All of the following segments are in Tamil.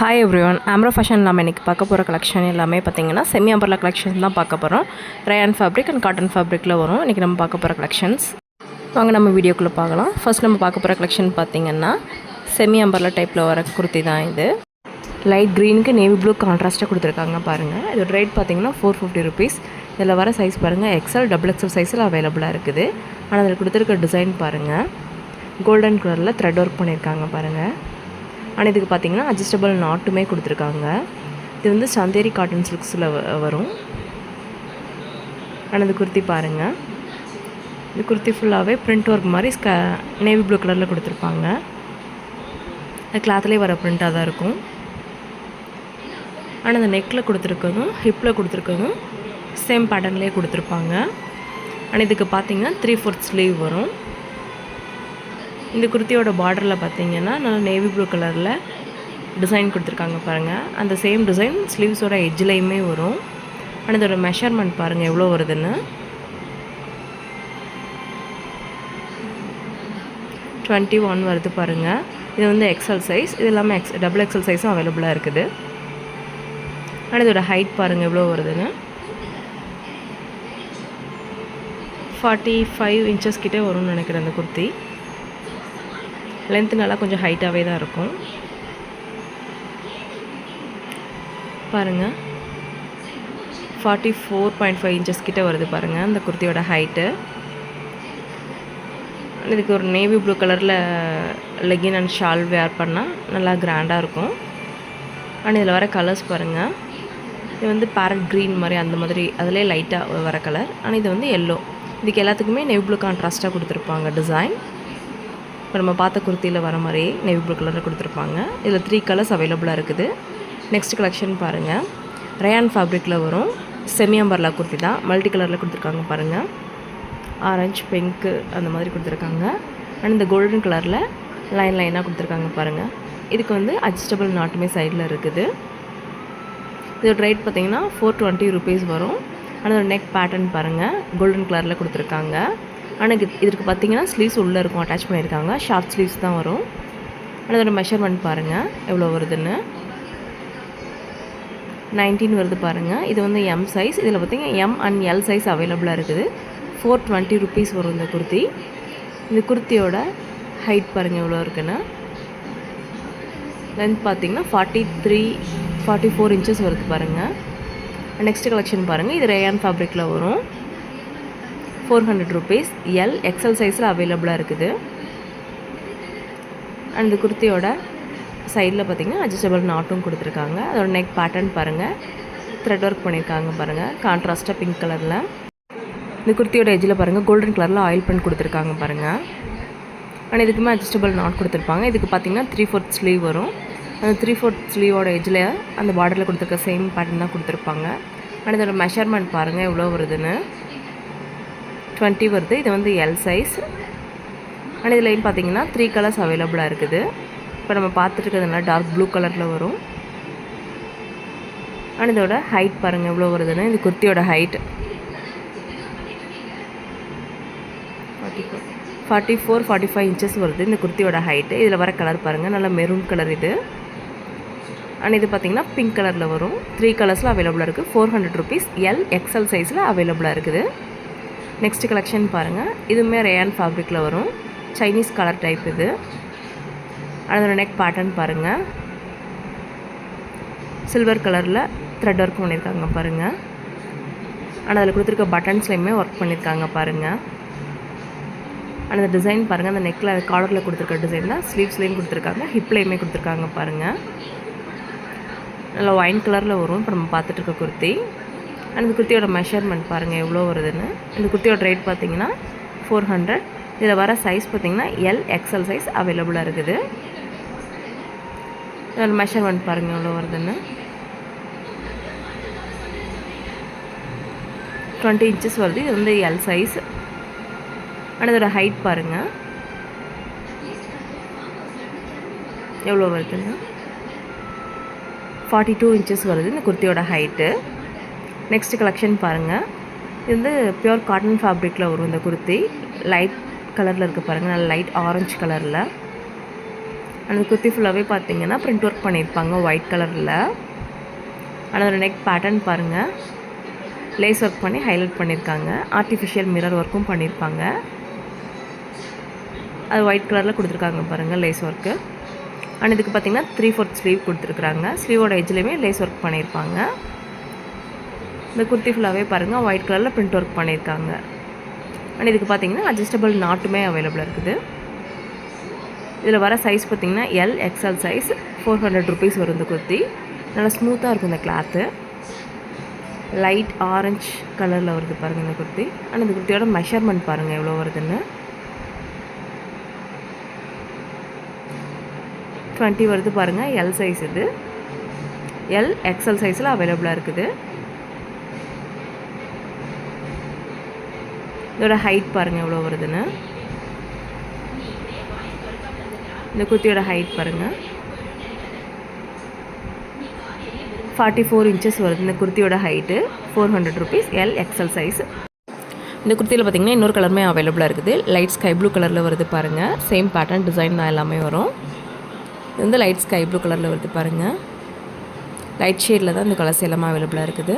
ஹாய் எவ்ரிவன், ஆம்ரா ஃபேஷன் நம்ம இன்றைக்கி பார்க்க போகிற கலெக்ஷன் எல்லாமே பார்த்திங்கன்னா செமி அம்பர்லா கலெக்ஷன் தான் பார்க்க போகிறோம். ரயான் ஃபேப்ரிக் அண்ட் காட்டன் ஃபேப்ரிக்கில் வரும் இன்றைக்கி நம்ம பார்க்க போகிற கலெக்ஷன்ஸ். வாங்க நம்ம வீடியோக்குள்ளே பார்க்கலாம். ஃபர்ஸ்ட் நம்ம பார்க்க போகிற கலெக்ஷன் பார்த்திங்கன்னா செமி அம்பர்லா டைப்பில் வர குர்த்தி தான் இது. லைட் க்ரீனுக்கு நேவி ப்ளூ கான்ட்ராஸ்ட்டாக கொடுத்துருக்காங்க பாருங்கள். இதோட ரேட் பார்த்திங்கன்னா 450 ருபீஸ். இதில் வர சைஸ் பாருங்கள், எக்ஸ்எல் டபுள் எக்ஸ்எல் சைஸில் அவைலபிளாக இருக்குது. ஆனால் அதில் கொடுத்துருக்க டிசைன் பாருங்கள், கோல்டன் கலரில் த்ரெட் ஒர்க் பண்ணியிருக்காங்க பாருங்கள். ஆனால் இதுக்கு பார்த்திங்கன்னா அட்ஜஸ்டபிள் நாட்டுமே கொடுத்துருக்காங்க. இது வந்து சந்தேரி காட்டன் சில்க்ஸில் வரும். ஆனால் இந்த குர்த்தி பாருங்கள், இந்த குர்த்தி ஃபுல்லாகவே பிரிண்ட் ஒர்க் மாதிரி நேவி ப்ளூ கலரில் கொடுத்துருப்பாங்க. அது கிளாத்லேயே வர பிரிண்ட்டாக தான் இருக்கும். ஆனால் இந்த நெக்கில் கொடுத்துருக்கதும் ஹிப்பில் கொடுத்துருக்கதும் சேம் பேட்டர்ன்லேயே கொடுத்துருப்பாங்க. ஆனால் இதுக்கு பார்த்திங்கன்னா 3/4 ஸ்லீவ் வரும். இந்த குர்த்தியோட பார்டரில் பார்த்திங்கன்னா நல்லா நேவி ப்ளூ கலரில் டிசைன் கொடுத்துருக்காங்க பாருங்கள். அந்த சேம் டிசைன் ஸ்லீவ்ஸோட எட்ஜ்லேயுமே வரும். ஆனால் இதோட மெஷர்மெண்ட் பாருங்கள் எவ்வளோ வருதுன்னு. 21 வருது பாருங்கள். இது வந்து எக்ஸ்எல் சைஸ், இது இல்லாமல் டபுள் எக்ஸ்எல் சைஸும் அவைலபிளாக இருக்குது. ஆனால் இதோட ஹைட் பாருங்கள் எவ்வளோ வருதுன்னு. 45 இன்ச்சஸ் கிட்டே வரும்னு நினைக்கிறேன் அந்த குர்த்தி. லென்த்து நல்லா கொஞ்சம் ஹைட்டாகவே தான் இருக்கும் பாருங்கள். 44.5 இன்ச்சஸ் கிட்டே வருது பாருங்கள் அந்த குர்த்தியோட ஹைட்டு. இதுக்கு ஒரு நேவி ப்ளூ கலரில் லெகின் அண்ட் ஷால் வேர் பண்ணால் நல்லா கிராண்டாக இருக்கும். ஆனால் இதில் வர கலர்ஸ் பாருங்கள், இது வந்து பேரட் க்ரீன் மாதிரி அந்த மாதிரி அதிலே லைட்டாக வர கலர். ஆனால் இது வந்து எல்லோ. இதுக்கு எல்லாத்துக்குமே நேவி ப்ளூ கான்ட்ராஸ்ட்டாக கொடுத்துருப்பாங்க டிசைன். இப்போ நம்ம பார்த்த குர்த்தியில் வர மாதிரி நேவி ப்ளூ கலரில் கொடுத்துருப்பாங்க. இதில் 3 கலர்ஸ் அவைலபிளாக இருக்குது. நெக்ஸ்ட் கலெக்ஷன் பாருங்கள், ரயான் ஃபேப்ரிக்கில் வரும் செமி அம்பர்லா குர்த்தி தான். மல்டி கலரில் கொடுத்துருக்காங்க பாருங்கள், ஆரஞ்சு பிங்க்கு அந்த மாதிரி கொடுத்துருக்காங்க. அண்ட் இந்த கோல்டன் கலரில் லைனாக கொடுத்துருக்காங்க பாருங்கள். இதுக்கு வந்து அட்ஜஸ்டபிள் நாட்டுமே சைடில் இருக்குது. இதோட ரேட் பார்த்திங்கன்னா 420 ருபீஸ் வரும். ஆனால் அதோட நெக் பேட்டர்ன் பாருங்கள் கோல்டன் கலரில் கொடுத்துருக்காங்க. ஆனால் இதுக்கு பார்த்திங்கன்னா ஸ்லீவ்ஸ் உள்ளே இருக்கும், அட்டாச் பண்ணியிருக்காங்க. ஷார்ட் ஸ்லீவ்ஸ் தான் வரும். ஆனால் அதோட மெஷர்மெண்ட் பாருங்கள் எவ்வளோ வருதுன்னு. 19 வருது பாருங்கள். இது வந்து எம் சைஸ். இதில் பார்த்திங்கன்னா எம் அண்ட் எல் சைஸ் அவைலபிளாக இருக்குது. 420 ருபீஸ் வரும் இந்த குர்த்தி. இந்த குர்த்தியோட ஹைட் பாருங்கள் எவ்வளோ இருக்குன்னு. லென்த் பார்த்திங்கன்னா 44 இன்ச்சஸ் வருது பாருங்கள். நெக்ஸ்ட் கலெக்ஷன் பாருங்கள், இது ரயான் ஃபேப்ரிக்கில் வரும். 400 ருபீஸ். எல் எக்ஸ்எல் சைஸில் அவைலபிளாக இருக்குது. அண்ட் இந்த குர்த்தியோட சைடில் பார்த்திங்கன்னா அட்ஜஸ்டபிள் நாட்டும் கொடுத்துருக்காங்க. அதோட நெக் பேட்டர்ன் பாருங்கள், த்ரெட் ஒர்க் பண்ணியிருக்காங்க பாருங்கள் கான்ட்ராஸ்ட்டாக பிங்க் கலரில். இந்த குர்த்தியோட எஜ்ஜில் பாருங்கள் கோல்டன் கலரில் ஆயில் பிரிண்ட் கொடுத்துருக்காங்க பாருங்கள். ஆனால் இதுக்குமே அட்ஜஸ்டபிள் நாட் கொடுத்துருப்பாங்க. இதுக்கு பார்த்திங்கன்னா 3/4 ஸ்லீவ் வரும். அந்த 3/4 ஸ்லீவோட எஜ்ஜில் அந்த பார்டரில் கொடுத்துருக்க சேம் பேட்டர்ன் தான் கொடுத்துருப்பாங்க. ஆனால் இதோட மெஷர்மெண்ட் பாருங்கள் எவ்வளோ வருதுன்னு. 20 வருது. இது வந்து எல் சைஸ். ஆனால் இதில் பார்த்திங்கன்னா 3 கலர்ஸ் அவைலபிளாக இருக்குது. இப்போ நம்ம பார்த்துட்டு இருக்கிறதுனால டார்க் ப்ளூ கலரில் வரும். ஆனால் இதோட ஹைட் பாருங்கள் எவ்வளோ வருதுன்னு. இந்த குர்த்தியோட ஹைட் 44-45 இன்ச்சஸ் வருது இந்த குர்த்தியோட ஹைட்டு. இதில் வர கலர் பாருங்கள் நல்லா மெரூன் கலர் இது. ஆனால் இது பார்த்திங்கன்னா பிங்க் கலரில் வரும். 3 கலர்ஸில் அவைலபிளாக இருக்குது. 400 ருபீஸ். எல் எக்ஸ்எல் சைஸில் அவைலபிளாக இருக்குது. நெக்ஸ்ட் கலெக்ஷன் பாருங்கள், இதுவுமே ரயான் ஃபேப்ரிக்கில் வரும். சைனீஸ் கலர் டைப் இது. அதோட நெக் பேட்டர்ன் பாருங்கள், சில்வர் கலரில் த்ரெட் ஒர்க் பண்ணியிருக்காங்க பாருங்கள். ஆனால் அதில் கொடுத்துருக்க பட்டன்ஸ்லையுமே ஒர்க் பண்ணியிருக்காங்க பாருங்கள். அந்த டிசைன் பாருங்கள், அந்த நெக்கில் அது காலரில் கொடுத்துருக்க டிசைன் தான் ஸ்லீவ்ஸ்லேயும் கொடுத்துருக்காங்க, ஹிப்லேயுமே கொடுத்துருக்காங்க பாருங்கள். நல்லா ஒயின் கலரில் வரும் இப்போ நம்ம பார்த்துட்டு இருக்க குர்த்தி. அந்த குர்த்தியோட மெஷர்மெண்ட் பாருங்கள் எவ்வளோ வருதுன்னு. இந்த குர்த்தியோட ரேட் பார்த்திங்கன்னா 400. இதில் வர சைஸ் பார்த்திங்கன்னா எல் எக்ஸ்எல் சைஸ் அவைலபிளாக இருக்குது. இதோட மெஷர்மெண்ட் பாருங்கள் எவ்வளோ வருதுன்னு. 20 இன்ச்சஸ் வருது. இது வந்து எல் சைஸ். ஆனால் இதோட ஹைட் பாருங்கள் எவ்வளோ வருதுன்னு. 42 இன்ச்சஸ் வருது இந்த குர்த்தியோட ஹைட்டு. நெக்ஸ்ட் கலெக்ஷன் பாருங்கள், இது வந்து பியூர் காட்டன் ஃபேப்ரிக்கில் வரும் இந்த குர்த்தி. லைட் கலரில் இருக்குது பாருங்கள், நல்ல லைட் ஆரஞ்சு கலரில். அந்த குர்த்தி ஃபுல்லாகவே பார்த்தீங்கன்னா பிரிண்ட் ஒர்க் பண்ணியிருப்பாங்க ஒயிட் கலரில். அதோட நெக் பேட்டர்ன் பாருங்கள், லேஸ் ஒர்க் பண்ணி ஹைலைட் பண்ணியிருக்காங்க. ஆர்டிஃபிஷியல் மிரர் ஒர்க்கும் பண்ணியிருப்பாங்க. அது ஒயிட் கலரில் கொடுத்துருக்காங்க பாருங்கள் லேஸ் ஒர்க்கு. அண்ட் இதுக்கு பார்த்திங்கன்னா 3/4 ஸ்லீவ் கொடுத்துருக்குறாங்க. ஸ்லீவோட எஜ்லேயுமே லேஸ் ஒர்க் பண்ணியிருப்பாங்க. இந்த குர்த்தி ஃபுல்லாகவே பாருங்கள் ஒயிட் கலரில் பிரிண்ட் ஒர்க் பண்ணியிருக்காங்க. அண்ட் இதுக்கு பார்த்திங்கன்னா அட்ஜஸ்டபிள் நாட்டுமே அவைலபிளாக இருக்குது. இதில் வர சைஸ் பார்த்திங்கன்னா எல் எக்ஸ்எல் சைஸ் 400 ருபீஸ் வரும். இந்த குர்த்தி நல்லா ஸ்மூத்தாக இருக்கும். இந்த கிளாத்து லைட் ஆரஞ்ச் கலரில் வருது பாருங்கள் இந்த குர்த்தி. அண்ட் இந்த குர்த்தியோட மெஷர்மெண்ட் பாருங்கள் எவ்வளோ வருதுன்னு. 20 வருது பாருங்கள் எல் சைஸ். இது எல் எக்ஸ்எல் சைஸில் அவைலபிளாக இருக்குது. இதோட ஹைட் பாருங்கள் எவ்வளோ வருதுன்னு. இந்த குர்த்தியோட ஹைட் பாருங்கள் 44 இன்ச்சஸ் வருது. இந்த குர்த்தியோட height 400 rupees L XL size. இந்த குர்த்தியில் பார்த்திங்கன்னா இன்னொரு கலருமே அவைலபிளாக இருக்குது. லைட் ஸ்கை ப்ளூ கலரில் வருது பாருங்கள். சேம் பேட்டர்ன் டிசைன் தான் எல்லாமே வரும். இது வந்து லைட் ஸ்கை ப்ளூ கலரில் வருது பாருங்கள். லைட் ஷேடில் தான் இந்த கலர்ஸ் எல்லாமே அவைலபிளாக இருக்குது.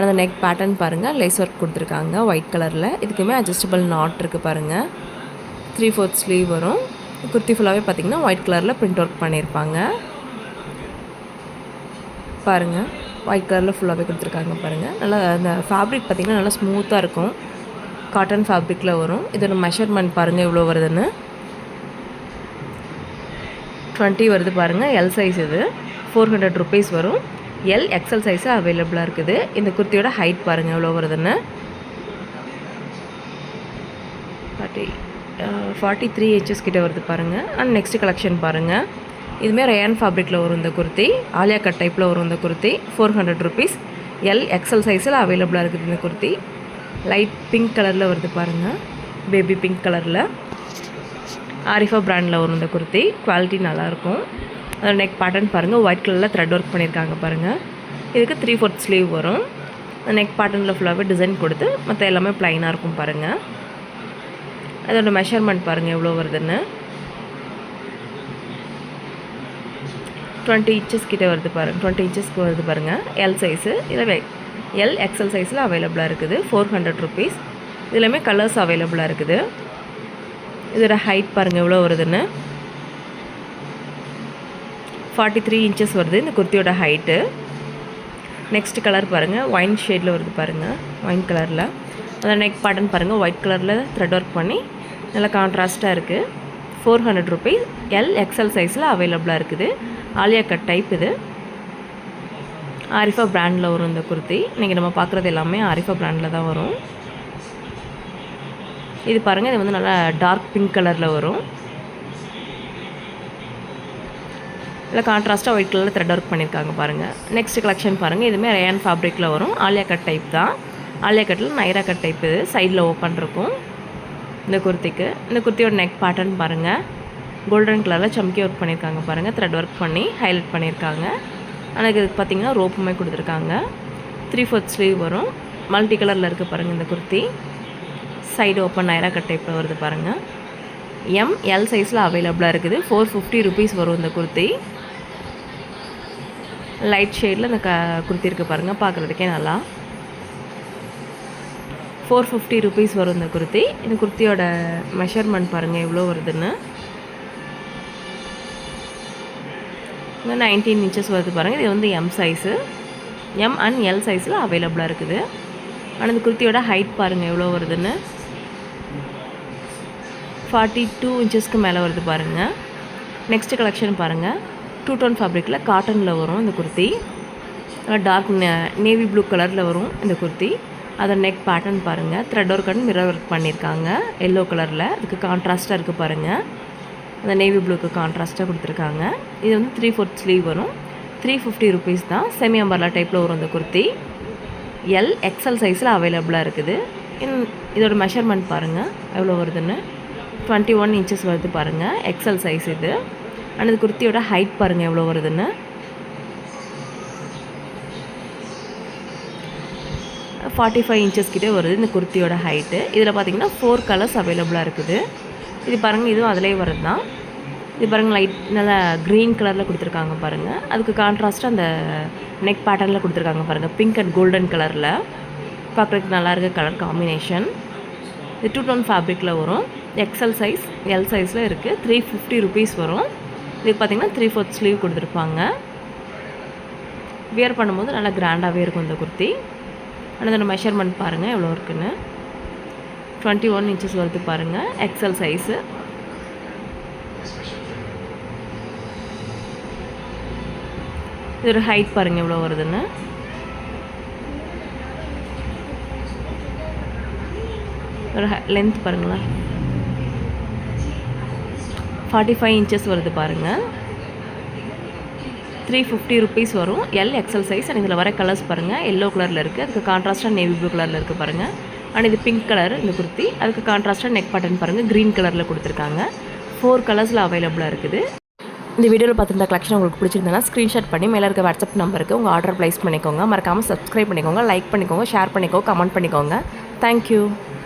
அந்த நெக் பேட்டர்ன் பாருங்கள், லேஸ் ஒர்க் கொடுத்துருக்காங்க ஒயிட் கலரில். இதுக்குமே அட்ஜஸ்டபிள் நாட் இருக்குது பாருங்கள். 3/4 ஸ்லீவ் வரும். குர்த்தி ஃபுல்லாகவே பார்த்திங்கன்னா ஒயிட் கலரில் பிரிண்ட் ஒர்க் பண்ணியிருப்பாங்க பாருங்கள். ஒயிட் கலரில் ஃபுல்லாகவே கொடுத்துருக்காங்க பாருங்கள். நல்லா அந்த ஃபேப்ரிக் பார்த்திங்கன்னா நல்லா ஸ்மூத்தாக இருக்கும். காட்டன் ஃபேப்ரிக்கில் வரும். இதோட மெஷர்மெண்ட் பாருங்கள் எவ்வளோ வருதுன்னு. 20 வருது பாருங்கள் எல் சைஸ். இது 400 ருபீஸ் வரும். எல் எக்ஸ்எல் சைஸு அவைலபிளாக இருக்குது. இந்த குர்த்தியோட ஹைட் பாருங்கள் எவ்வளோ வருதுன்னு. 43 இன்ச்சஸ் கிட்ட வருது பாருங்கள். அண்ட் நெக்ஸ்ட் கலெக்ஷன் பாருங்கள். இதுமாரி ரயான் ஃபேப்ரிக்கில் வரும் இந்த குர்த்தி. ஆலியா கட் டைப்பில் வரும் இந்த குர்த்தி. 400 ருபீஸ் எல் எக்ஸ்எல் சைஸில் அவைலபிளாக இருக்குது இந்த குர்த்தி. லைட் பிங்க் கலரில் வருது பாருங்கள், பேபி பிங்க் கலரில். ஆரிஃபா பிராண்டில் வரும் இந்த குர்த்தி. குவாலிட்டி நல்லாயிருக்கும். அதோட நெக் பேட்டர்ன் பாருங்கள் ஒயிட் கலரில் த்ரெட் ஒர்க் பண்ணியிருக்காங்க பாருங்கள். இதுக்கு 3/4 ஸ்லீவ் வரும். அந்த நெக் பேட்டர்னில் ஃபுல்லாகவே டிசைன் கொடுத்து மற்ற எல்லாமே ப்ளைனாக இருக்கும் பாருங்கள். அதோட மெஷர்மெண்ட் பாருங்கள் எவ்வளோ வருதுன்னு. 20 இன்ச்சஸ் கிட்டே வருது பாருங்கள். 20 இன்ச்சஸ்க்கு வருது பாருங்கள் எல் சைஸு. இதில் எல் எக்ஸ்எல் சைஸில் அவைலபிளாக இருக்குது. 400 ருபீஸ். இதுலையுமே கலர்ஸ் அவைலபிளாக இருக்குது. இதோட ஹைட் பாருங்கள் எவ்வளோ வருதுன்னு. 43 இன்ச்சஸ் வருது இந்த குர்த்தியோட ஹைட்டு. நெக்ஸ்ட் கலர் பாருங்கள் ஒயின் ஷேடில் வருது பாருங்கள், ஒயின் கலரில். அந்த நெக் பேட்டர்ன் பாருங்கள் ஒயிட் கலரில் த்ரெட் ஒர்க் பண்ணி நல்லா கான்ட்ராஸ்ட்டாக இருக்குது. 400 ருபீஸ் எல் எக்ஸ்எல் சைஸில் அவைலபிளாக இருக்குது. Alia cut type. இது ஆரிஃபா பிராண்டில் வரும் இந்த குர்த்தி. இன்றைக்கி நம்ம பார்க்குறது எல்லாமே ஆரிஃபா பிராண்டில் தான் வரும். இது பாருங்கள், இது வந்து நல்லா டார்க் பிங்க் கலரில் வரும். இல்லை கான்ட்ராஸ்ட்டாக ஒயிட் கலரில் த்ரெட் ஒர்க் பண்ணியிருக்காங்க பாருங்கள். நெக்ஸ்ட் கலெக்ஷன் பாருங்கள். இதுவுமே ரயான் ஃபேப்ரிக்கில் வரும். ஆலியா கட் டைப் தான். ஆலியா கட்டில் நைரா கட் டைப். இது சைடில் ஓப்பன் இருக்கும் இந்த குர்த்திக்கு. இந்த குர்த்தியோட நெக் பேட்டர்ன் பாருங்கள் கோல்டன் கலரில் சம்கி ஒர்க் பண்ணியிருக்காங்க பாருங்கள். த்ரெட் ஒர்க் பண்ணி ஹைலைட் பண்ணியிருக்காங்க. ஆனால் இதுக்கு பார்த்திங்கன்னா ரோப்புமே கொடுத்துருக்காங்க. 3/4 ஸ்லீவ் வரும். மல்டி கலரில் இருக்குது பாருங்கள் இந்த kurti. Side open Naira cut டைப்பில் வருது பாருங்கள். எம் எல் சைஸில் அவைலபிளாக இருக்குது. 450 ருபீஸ் வரும் இந்த குர்த்தி. லைட் ஷேடில் இந்த குர்த்தி இருக்குது பாருங்கள், பார்க்குறதுக்கே நல்லா. 450 ருபீஸ் வரும் இந்த குர்த்தி. இந்த குர்த்தியோட மெஷர்மெண்ட் பாருங்கள் எவ்வளோ வருதுன்னு. 19 இன்ச்சஸ் வருது பாருங்கள். இது வந்து M size. M and L சைஸில் அவைலபிளாக இருக்குது. ஆனால் இந்த குர்த்தியோட ஹைட் பாருங்கள் எவ்வளோ வருதுன்னு. 42 இன்ச்சஸ்க்கு மேலே வருது பாருங்கள். நெக்ஸ்ட் கலெக்ஷன் பாருங்கள். 2 டோன் ஃபேப்ரிக்கில் காட்டனில் வரும் இந்த குர்த்தி. டார்க் நேவி ப்ளூ கலரில் வரும் இந்த குர்த்தி. அதோட நெக் பேட்டர்ன் பாருங்கள் thread work and mirror work பண்ணியிருக்காங்க எல்லோ கலரில். அதுக்கு கான்ட்ராஸ்ட்டாக இருக்குது பாருங்கள். அந்த நேவி ப்ளூக்கு கான்ட்ராஸ்ட்டாக கொடுத்துருக்காங்க. இது வந்து 3/4 ஸ்லீவ் வரும். 350 ருபீஸ் தான். செமி அம்பர்லா டைப்பில் வரும் இந்த குர்த்தி. எல் எக்ஸ்எல் சைஸில் அவைலபிளாக இருக்குது. இதோட மெஷர்மெண்ட் பாருங்கள் எவ்வளோ வருதுன்னு. 21 இன்ச்சஸ் வருது பாருங்கள் எக்ஸ்எல் சைஸ் இது. ஆனால் இந்த குர்த்தியோட ஹைட் பாருங்கள் எவ்வளோ வருதுன்னு. 45 இன்ச்சஸ் கிட்டே வருது இந்த குர்த்தியோட ஹைட்டு. இதில் பார்த்தீங்கன்னா 4 கலர்ஸ் அவைலபிளாக இருக்குது. இது பாருங்கள், இதுவும் அதிலே வருது தான். இது பாருங்கள் லைட் நல்லா க்ரீன் கலரில் கொடுத்துருக்காங்க பாருங்கள். அதுக்கு கான்ட்ராஸ்ட்டாக அந்த நெக் பேட்டர்னில் கொடுத்துருக்காங்க பாருங்கள், பிங்க் அண்ட் கோல்டன் கலரில். பார்க்குறதுக்கு நல்லா இருக்க கலர் காம்பினேஷன். இது 2 டோன் ஃபேப்ரிக்கில் வரும். எக்ஸல் சைஸ், எல் சைஸில் இருக்குது. 350 rupees வரும். இதுக்கு பார்த்திங்கன்னா 3/4 ஸ்லீவ் கொடுத்துருப்பாங்க. வியர் பண்ணும்போது நல்லா கிராண்டாகவே இருக்கும் இந்த குர்த்தி. ஆனால் இதோட மெஷர்மெண்ட் பாருங்கள் எவ்வளோ இருக்குன்னு. 21 inches வருது பாருங்கள், எக்ஸல் சைஸு. இதோட ஹைட் பாருங்கள் எவ்வளோ வருதுன்னு. ஒரு லென்த் பாருங்களேன், 45 inches வருது பாருங்கள். 350 rupees வரும். L XL size. அண்ட் இதில் வர கலர்ஸ் பாருங்கள், எல்லோ கலரில் இருக்குது. அதுக்கு கான்ட்ராஸ்ட்டாக நேவி ப்ளூ கலரில் இருக்குது பாருங்கள். அண்ட் இது பிங்க் கலர் இந்த குர்த்தி. அதுக்கு கான்ட்ராஸ்ட்டாக நெக் பட்டன் பாருங்கள், க்ரீன் கலரில் கொடுத்துருக்காங்க. 4 கலர்ஸில் அவைலபிளாக இருக்குது. இந்த வீடியோவில் பார்த்துருந்த கலெக்ஷன் உங்களுக்கு பிடிச்சிருந்தனா ஸ்க்ரீன்ஷாட் பண்ணி மேலே இருக்க வாட்ஸ்அப் நம்பருக்கு உங்கள் ஆர்டர் ப்ளேஸ் பண்ணிக்கோங்க. மறக்காமல் சப்ஸ்கிரைப் பண்ணிக்கோங்க, லைக் பண்ணிக்கோங்க, ஷேர் பண்ணிக்கோங்க, கமெண்ட் பண்ணிக்கோங்க. தேங்க்யூ.